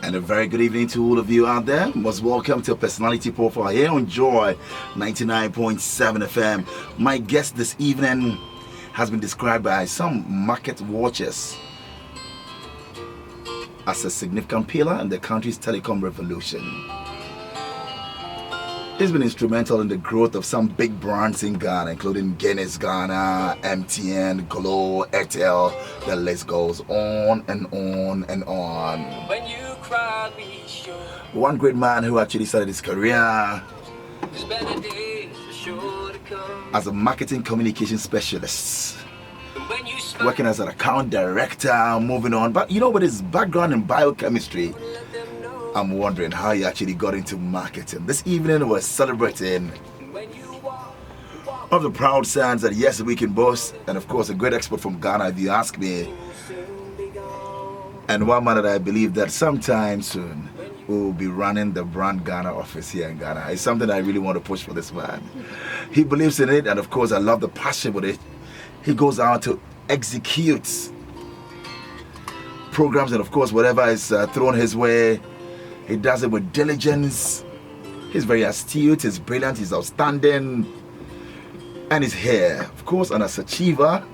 And a very good evening to all of you out there. Most welcome to Personality Profile here on Joy 99.7 FM. My guest this evening has been described by some market watchers as a significant pillar in the country's telecom revolution. He's been instrumental in the growth of some big brands in Ghana, including Guinness Ghana, MTN, Glow, Airtel. The list goes on and on and on. When you cry, be sure. One great man who actually started his career as a marketing communication specialist, working as an account director, moving on. But you know, with his background in biochemistry, I'm wondering how he actually got into marketing. This evening we're celebrating one of the proud sons that yes, we can boast, and of course a great expert from Ghana if you ask me. And one man that I believe that sometime soon will be running the brand Ghana office here in Ghana. It's something I really want to push for this man. He believes in it, and of course I love the passion with it. He goes out to execute programs, and of course whatever is thrown his way, he does it with diligence. He's very astute, he's brilliant, he's outstanding, and he's here. Of course, and as achiever,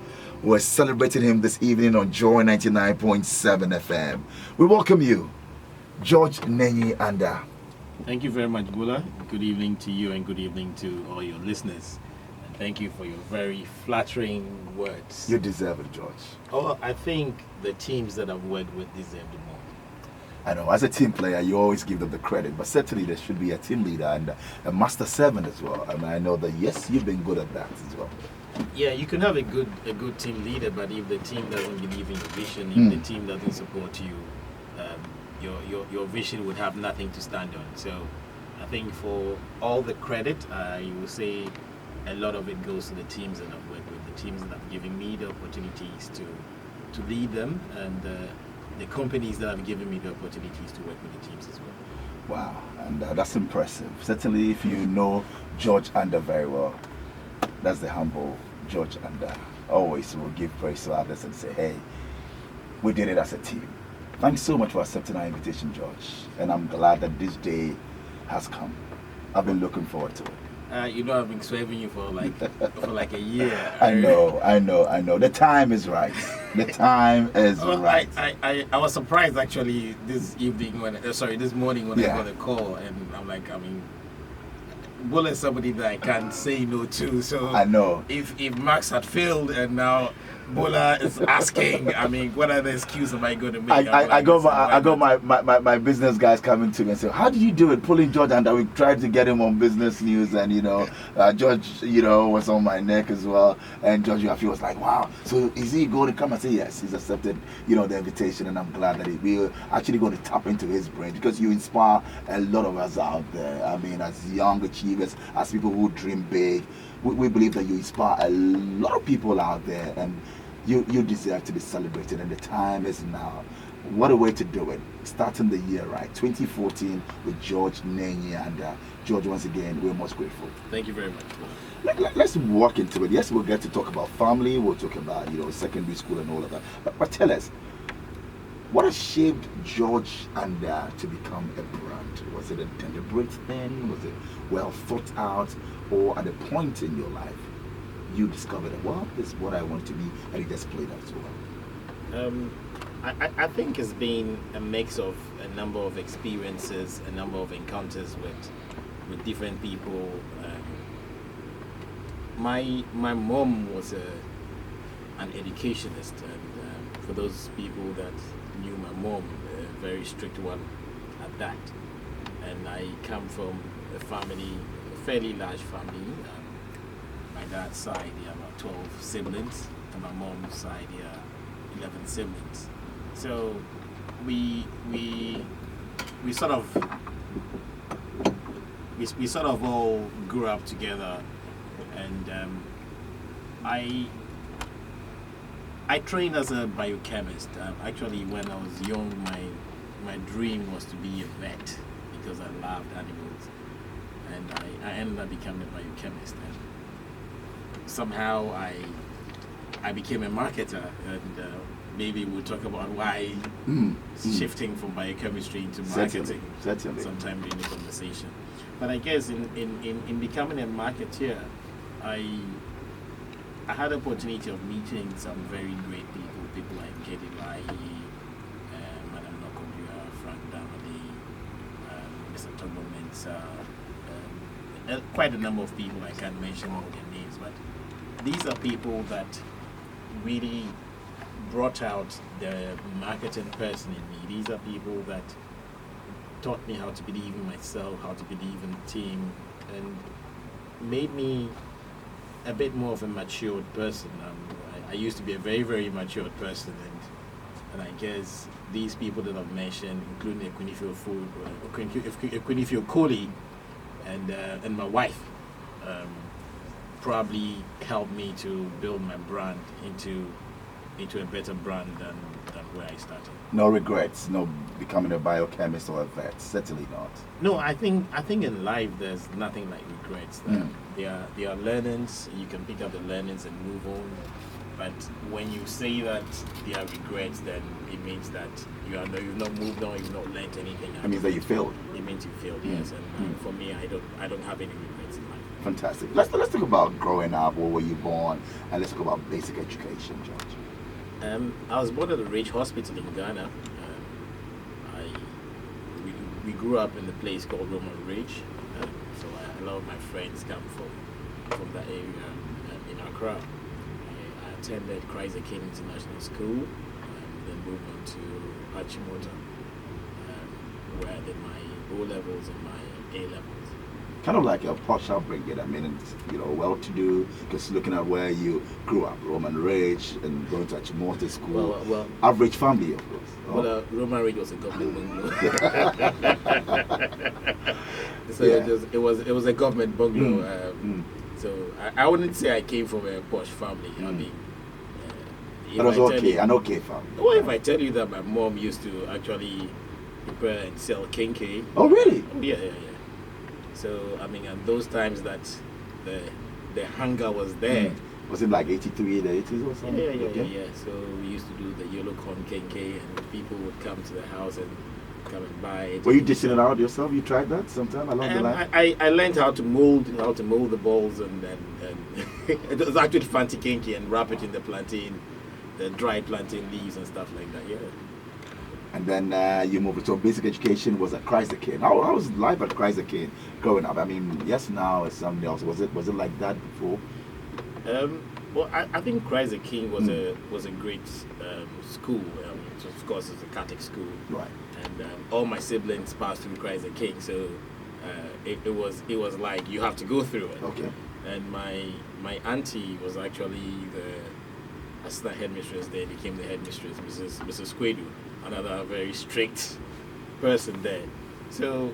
we're celebrating him this evening on Joy 99.7 FM. We welcome you, George Nenyi Andah. Thank you very much, Bola. Good evening to you and good evening to all your listeners. And thank you for your very flattering words. You deserve it, George. Oh, I think the teams that I've worked with deserve it more. I know, as a team player, you always give them the credit, but certainly there should be a team leader and a master servant as well. I mean, I know that, yes, you've been good at that as well. Yeah, you can have a good team leader, but if the team doesn't believe in your vision, if the team doesn't support you, your vision would have nothing to stand on. So I think for all the credit, I will say a lot of it goes to the teams that I've worked with, the teams that have given me the opportunities to lead them, and the companies that have given me the opportunities to work with the teams as well. Wow, and that's impressive. Certainly, if you know George Andah very well, that's the humble George Andah. Always will give praise to others and say, hey, we did it as a team. Thanks so much for accepting our invitation, George. And I'm glad that this day has come. I've been looking forward to it. I've been serving you for like a year. I know. The time is right. The time is right. I was surprised actually this morning when I got a call, and I'm like, Bola is somebody that I can't say no to. So I know. If Max had failed and now Bola is asking, what other excuse am I going to make? I got my business guys coming to me and say, how did you do it pulling George? And we tried to get him on business news, and George was on my neck as well, and George was like, wow, so is he going to come? I say yes, he's accepted the invitation, and I'm glad that we're actually going to tap into his brain, because you inspire a lot of us out there. As young achievers, as people who dream big, we believe that you inspire a lot of people out there, and you deserve to be celebrated, and the time is now. What a way to do it. Starting the year right, 2014 with George Nenyi Andah. George, once again, we're most grateful. Thank you very much. Let's walk into it. Yes, we'll get to talk about family, we'll talk about secondary school and all of that. But tell us, what has shaped George Andah to become a brand? Was it a deliberate thing? Was it well thought out? Or at a point in your life, you discovered that, well, this is what I want to be, and it just played out so well? I think it's been a mix of a number of experiences, a number of encounters with different people. My mom was an educationist, and for those people that knew my mom, a very strict one at that. And I come from a fairly large family. My dad's side, there are about 12 siblings, and my mom's side, there are 11 siblings. So we sort of all grew up together, and I trained as a biochemist. Actually, when I was young, my dream was to be a vet because I loved animals, and I ended up becoming a biochemist. And somehow I became a marketer, and maybe we'll talk about why shifting from biochemistry into marketing Certainly. sometime during the conversation. But I guess in becoming a marketeer, I had the opportunity of meeting some very great people like Gedi Lai, Madam Nokobuya, Frank Damadi, Mr. Togo Mensah, quite a number of people. I can't mention all their names, but these are people that really brought out the marketing person in me. These are people that taught me how to believe in myself, how to believe in the team, and made me a bit more of a matured person. I used to be a very, very matured person, and I guess these people that I've mentioned, including Equinifio Kohli and my wife, probably helped me to build my brand into a better brand than where I started. No regrets, no becoming a biochemist or a vet, certainly not. No, I think in life there's nothing like regrets. There are learnings. You can pick up the learnings and move on. But when you say that there are regrets, then it means that you've not moved on, you've not learned anything. It means that you failed. It means you failed, yes. And for me, I don't have any regrets in life. Fantastic. Let's talk about growing up. Where were you born? And let's talk about basic education, George. I was born at a Ridge Hospital in Ghana. We grew up in a place called Roman Ridge. So a lot of my friends come from that area in Accra. I attended Christ the King International School, then moved on to Achimota, where I did my O-levels and my A-levels. Kind of like a posh upbringing. I mean, it's, well-to-do, because looking at where you grew up, Roman Ridge, and going to Achimota School. Well, average family, of course. Well, Roman Ridge was a government bungalow. So Yeah. it was a government bungalow. So I wouldn't say I came from a posh family. I mean, It was an okay family. Well, if I tell you that my mom used to actually prepare and sell kinky. Oh, really? Yeah. So I mean, at those times that the hunger was there. Was it like 83 in the 80s or something? Yeah. So we used to do the yellow corn kinky, and people would come to the house and come and buy it. Were you dishing it out yourself? You tried that sometime along the line? I learned how to mold the balls, and it was actually fancy kinky, and wrap it in the plantain, the dried plantain leaves and stuff like that. Yeah. And then you moved to basic education was at Christ the King. How was life at Christ the King growing up? I mean, yes, now it's something else. Was it like that before? Well, I think Christ the King was a great school. So of course, it's a Catholic school. Right. And all my siblings passed through Christ the King, so it was like you have to go through it. Okay. And my auntie was actually the assistant headmistress there, became the headmistress, Mrs. Kwedu, another very strict person there. So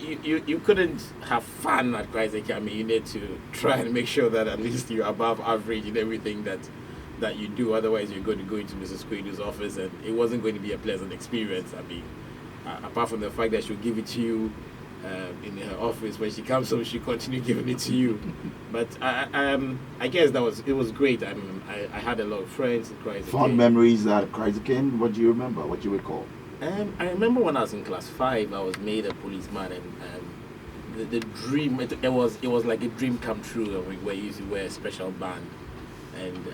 you couldn't have fun at Christ the King. I mean, you need to try and make sure that at least you're above average in everything that you do. Otherwise, you're going to go into Mrs. Kwedu's office, and it wasn't going to be a pleasant experience. I mean, apart from the fact that she'll give it to you in her office, when she comes home, she'll continue giving it to you. But I guess it was great. I had a lot of friends at Christ the King. Fond memories at Christ the King. What do you remember? What do you recall? I remember when I was in class 5, I was made a policeman, and the dream it was like a dream come true. Where you used to wear a special band, and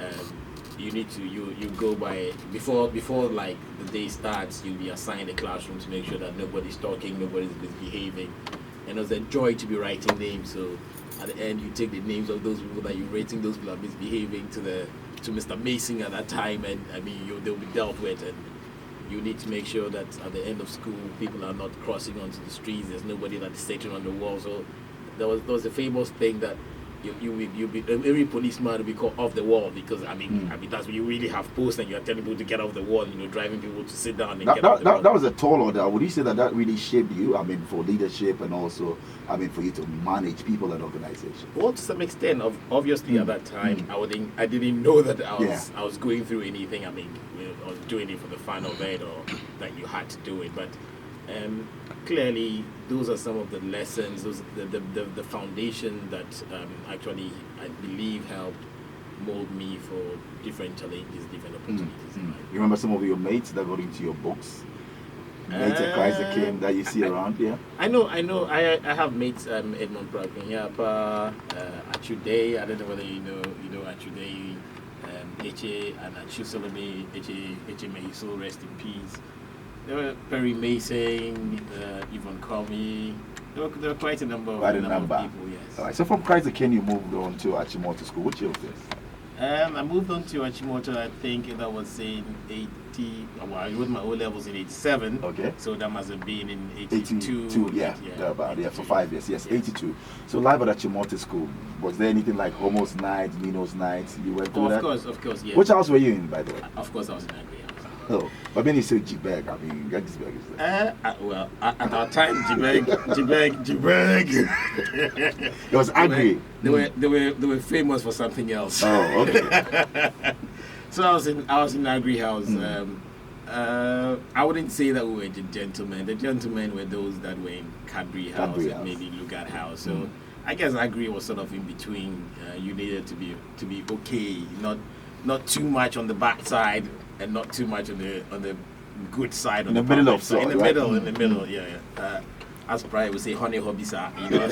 you need to you go by before like the day starts. You'll be assigned a classroom to make sure that nobody's talking, nobody's misbehaving, and it was a joy to be writing names. So at the end, you take the names of those people that you're rating, those people are misbehaving to Mr. Mason at that time, and I mean they'll be dealt with, and you need to make sure that at the end of school, people are not crossing onto the streets. There's nobody that is sitting on the wall. So there was a famous thing that every policeman will be called off the wall, because I mean that's when you really have posts and you're telling people to get off the wall. Driving people to sit down and get off the wall. That was a tall order. Would you say that really shaped you? I mean, for leadership, and also, I mean, for you to manage people and organizations. Well, to some extent, obviously at that time, I didn't know that I was going through anything. I mean, I was doing it for the fun of it, or that you had to do it. But clearly, those are some of the lessons, the foundation that actually I believe helped mold me for different challenges, different opportunities in life. You remember some of your mates that got into your books? Mates at Christ the King that you see around here? I know. I have mates, Edmond Pragniyapa, Achude. I don't know whether you know Achude, Eche, and Achu Solomon, Eche may his soul rest in peace. There were Perry Mason, Yvonne Comey. There were quite a number of people, yes. All right, so from Christ the King, you moved on to Achimota School. Which year was this? I moved on to Achimota, I think that was in 80, well, I wrote my O levels in 87. Okay. So that must have been in 82. For 5 years. Yes, 82. So live at Achimota School, was there anything like Homo's Night, Nino's Night? You went through that? Of course, yes. Which house were you in, by the way? Of course, I was in Agri House. Oh, but when you say Jibeg, I mean, Gettysburg is there. Well, at our time, Jibeg. It was Agri. They were famous for something else. Oh, okay. So I was in Agri House. I wouldn't say that we were the gentlemen. The gentlemen were those that were in Cadbury House and maybe Lugard House. So I guess Agri was sort of in between. You needed to be okay, not too much on the back side and not too much on the good side. In the middle of so in the middle, yeah. As Brian would say, honey hobisa, you know.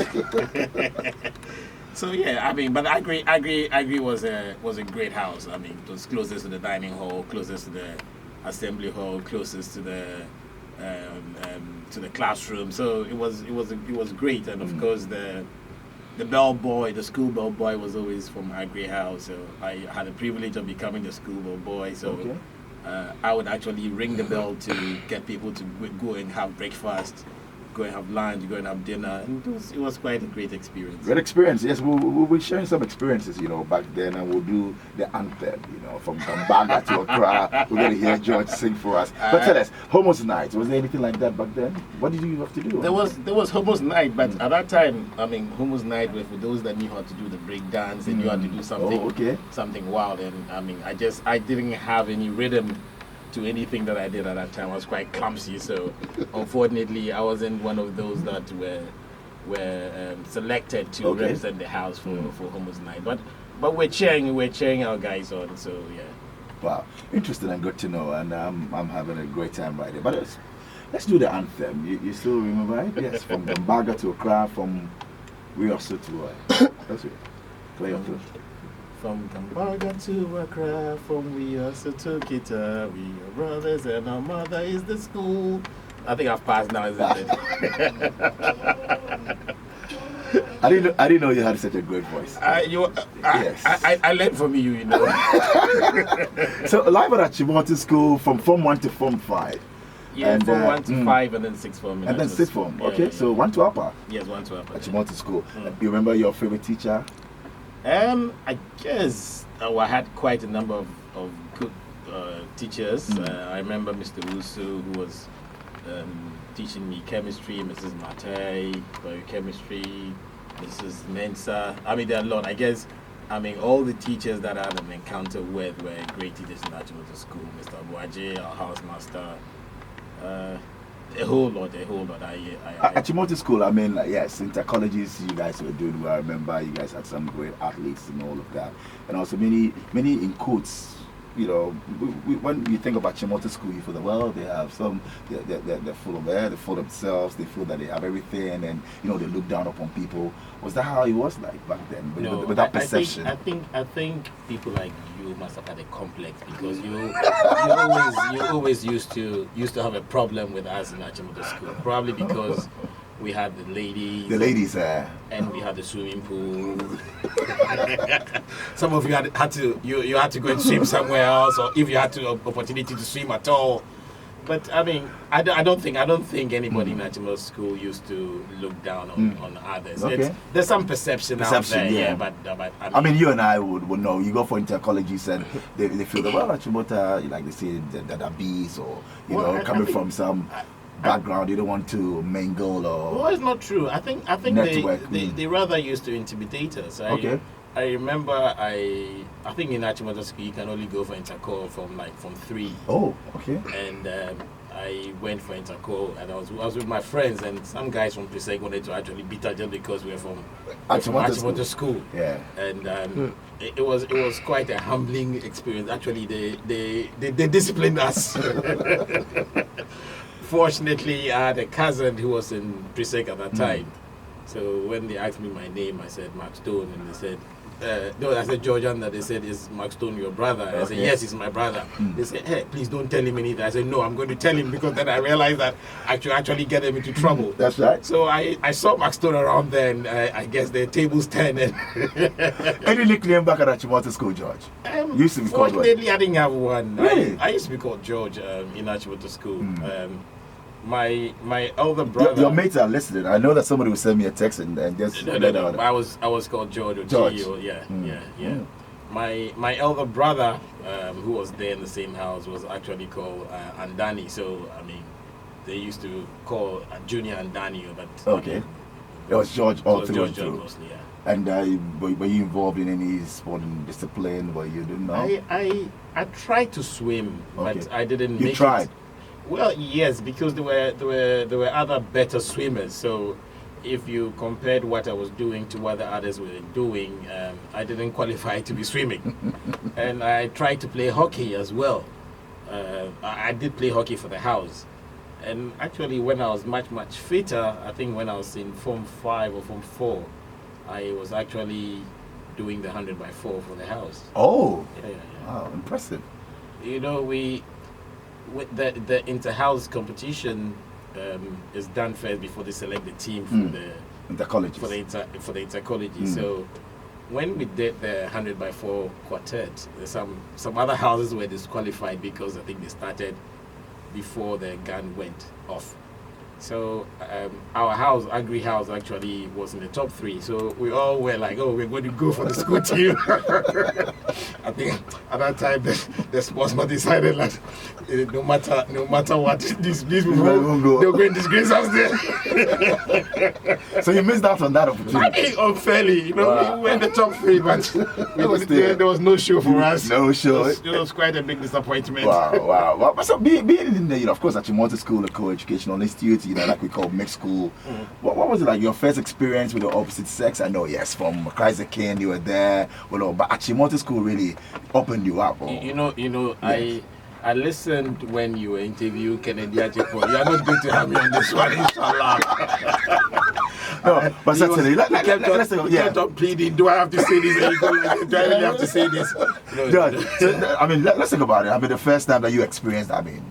So yeah, I mean, but Agri was a great house. I mean, it was closest to the dining hall, closest to the assembly hall, closest to the classroom. So it was great, and of course the bellboy, the school bellboy, was always from Agri House. So I had the privilege of becoming the school bellboy. So I would actually ring the bell to get people to go and have breakfast, go and have lunch, go and have dinner, and it was quite a great experience. Great experience, yes. We'll be sharing some experiences, back then, and we'll do the anthem, from Baga to Accra. We're going to hear George sing for us. But tell us, Homo's Night, was there anything like that back then? What did you have to do? There was Homo's Night, but at that time, I mean, Homo's Night was for those that knew how to do the break dance and knew how to do something wild. And I mean, I didn't have any rhythm to anything that I did at that time. I was quite clumsy, so unfortunately I wasn't one of those that were selected to represent the house for Homo's Night. But we're cheering our guys on, so yeah. Wow, interesting and good to know, and I'm having a great time right there. But let's do the anthem. You still remember, right? Yes, from Gambaga to Accra, from we also to that's it. Play your flute. From Gambaga to Accra, from we also to Kita, we are brothers and our mother is the school. I think I've passed now, isn't it? I didn't know you had such a great voice. Yes. I learned from you, So live at Achimota School from Form 1 to Form 5. Yeah, and Form 1 to 5 and then 6th Form. And then 6th Form, okay. Yeah. So 1 to Upper. Yes, 1 to Upper. Achimota School. You remember your favorite teacher? I guess I had quite a number of good teachers. I remember Mr. Wusu, who was teaching me chemistry, Mrs. Matei, biochemistry, Mrs. Mensa. I mean, there are a lot. I guess, all the teachers that I had an encounter with were great teachers in Achimota School. Mr. Abuaje, our housemaster, a whole lot. Achimota School, yes, inter-colleges you guys were doing well. I remember you guys had some great athletes and all of that. And also many in quotes, when you think about Achimota School, you feel that, well, they have they're full of air, they're full of themselves, they feel that they have everything, and, they look down upon people. Was that how it was like back then, with that perception? I think people like you must have had a complex, because you always used to have a problem with us in Achimota School, probably because we had the ladies, and we had the swimming pool. Some of you had to go and swim somewhere else, or if you had the opportunity to swim at all. But I don't think anybody in Achimota School used to look down on others. Okay. There's some perception out there, yeah. But you and I would know. You go for inter-colleges and they feel that, well, Achimota, like they say, that are bees, or coming from some background, you don't want to mingle or. Well, it's not true. I think they rather used to intimidate us. I remember I think in Achimota School you can only go for intercall from 3. Oh, okay. And I went for interco, and I was with my friends, and some guys from Presec wanted to actually beat us just because we were from Achimota school. Yeah. And it was quite a humbling experience. Actually, they disciplined us. Fortunately, I had a cousin who was in Presec at that time. So when they asked me my name, I said Mark Stone, and they said, no, I said George Andah. They said, is Mark Stone your brother? I said, yes, he's my brother. They said, hey, please don't tell him anything. I said, no, I'm going to tell him, because then I realized that I should actually get him into trouble. That's right. So I saw Mark Stone around there, and I guess the tables turned. Any nickname back at Achimota School, George? You used to be called what? Fortunately, I didn't have one. Really? I used to be called George in Achimota School. My elder brother. Your mates are listening. I know that somebody will send me a text and just. No. I was called George or George. G. Or, yeah. My elder brother, who was there in the same house, was actually called Andani. So I mean, they used to call Junior Andani, but okay. It was George all through and George through. mostly, yeah. And were you involved in any sporting discipline? Were you didn't know? I tried to swim, but I didn't. You tried. Well, yes, because there were other better swimmers. So if you compared what I was doing to what the others were doing, I didn't qualify to be swimming. And I tried to play hockey as well. I did play hockey for the house. And actually, when I was much fitter, I think when I was in Form 5 or Form 4, I was actually doing the 100x4 for the house. Oh, yeah. Wow, impressive. You know, with the inter-house competition is done first before they select the team for the inter-colleges. For the inter-colleges. So when we did the 100x4 quartet, some other houses were disqualified because I think they started before the gun went off. So our house, Agri House, actually was in the top 3. So we all were like, oh, we're going to go for the school team. I think at that time the sportsman decided that no matter what, these people they're going to disgrace us there. So you missed out on that opportunity. I think unfairly, you know, we were in the top 3, but there was no show for us. No show. It was quite a big disappointment. Wow. But so being in the, of course, Achimota School, a co-educational institute, like we call mixed school. What was it like, your first experience with the opposite sex? I know, yes, from Christ King, you were there, but Achimota School really opened you up. Or? You know, yes. I listened when you were interviewing Kennedy Ajepo. You are not going to have me on this one, inshallah. No, but certainly, he kept on pleading, do I have to say this? Do I really have to say this? No, I mean, let's think about it. I mean, the first time that you experienced, I mean,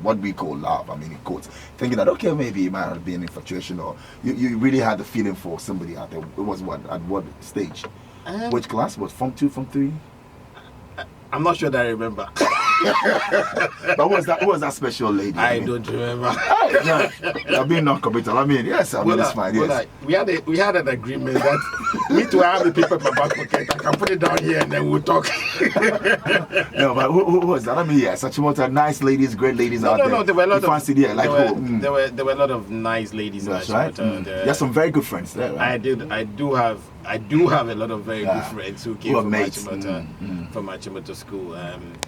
what we call love, I mean, in quotes, thinking that, okay, maybe it might have been an infatuation, or you really had the feeling for somebody out there. It was what, at what stage? Which class? Was Form 2, Form 3? I'm not sure that I remember. But who was that special lady? I don't remember. You're being non-committal. I mean, yes, I mean, it's fine. Yes. We had an agreement that me to have the paper in my back pocket. I can put it down here and then we'll talk. No, but who was that? I mean, yes, Achimota, nice ladies, great ladies out there. No, there were a lot you fancied, yeah, like there were a lot of nice ladies. That's in right. You have some very good friends there. Right? I do have a lot of very good friends who came from mates. Achimota, from Achimota School, and